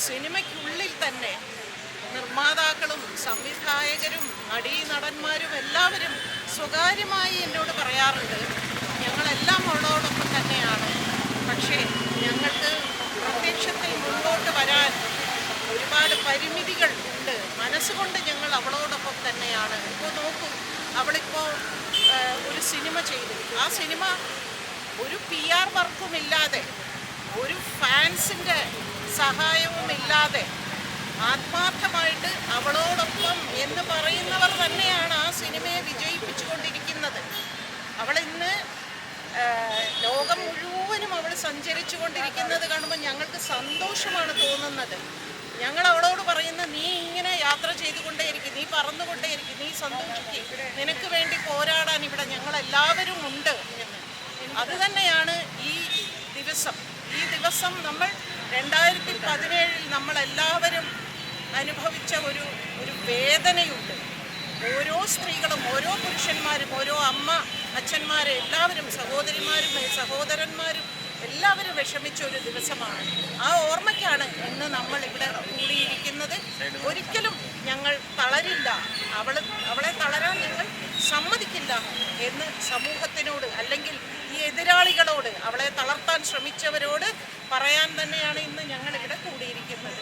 സിനിമയ്ക്കുള്ളിൽ തന്നെ നിർമ്മാതാക്കളും സംവിധായകരും നടീനടന്മാരും എല്ലാവരും സ്വകാര്യമായി എന്നോട് പറയാറുണ്ട്, ഞങ്ങളെല്ലാം അവളോടൊപ്പം തന്നെയാണ്. പക്ഷേ ഞങ്ങൾക്ക് പ്രത്യക്ഷത്തിൽ മുമ്പോട്ട് വരാൻ ഒരുപാട് പരിമിതികൾ ഉണ്ട്. മനസ്സുകൊണ്ട് ഞങ്ങൾ അവളോടൊപ്പം തന്നെയാണ്. ഇപ്പോൾ നോക്കൂ, അവളിപ്പോൾ ഒരു സിനിമ ചെയ്തു. ആ സിനിമ ഒരു PR വർക്കുമില്ലാതെ, ഒരു ഫാൻസിൻ്റെ സഹായവുമില്ലാതെ ആത്മാർത്ഥമായിട്ട് അവളോടൊപ്പം എന്ന് പറയുന്നവർ തന്നെയാണ് ആ സിനിമയെ വിജയിപ്പിച്ചുകൊണ്ടിരിക്കുന്നത്. അവളിന്ന് ലോകം മുഴുവനും അവൾ സഞ്ചരിച്ചു കൊണ്ടിരിക്കുന്നത് കാണുമ്പോൾ ഞങ്ങൾക്ക് സന്തോഷമാണ് തോന്നുന്നത്. ഞങ്ങൾ അവളോട് പറയുന്ന, നീ ഇങ്ങനെ യാത്ര ചെയ്തുകൊണ്ടേയിരിക്കും, നീ പറന്നുകൊണ്ടേയിരിക്കും, നീ സന്തോഷിക്കുക, നിനക്ക് വേണ്ടി പോരാടാൻ ഇവിടെ ഞങ്ങളെല്ലാവരും ഉണ്ട് എന്ന്. അതുതന്നെയാണ് ഈ ദിവസം നമ്മൾ 2017 നമ്മളെല്ലാവരും അനുഭവിച്ച ഒരു വേദനയുണ്ട്. ഓരോ സ്ത്രീകളും, ഓരോ പുരുഷന്മാരും, ഓരോ അച്ഛന്മാരും, എല്ലാവരും, സഹോദരന്മാരും എല്ലാവരും വിഷമിച്ച ഒരു ദിവസമാണ്. ആ ഓർമ്മയ്ക്കാണ് ഇന്ന് നമ്മൾ ഇവിടെ കൂടിയിരിക്കുന്നത്. ഒരിക്കലും ഞങ്ങൾ തളരില്ല, അവളെ തളരാൻ ഞങ്ങൾ സമ്മതിക്കില്ല എന്ന് സമൂഹത്തിനോട്, അല്ലെങ്കിൽ ഈ എതിരാളികളോട്, അവളെ തളർത്താൻ ശ്രമിച്ചവരോട് പറയാൻ തന്നെയാണ് ഇന്ന് ഞങ്ങൾ ഇവിടെ കൂടിയിരിക്കുന്നത്.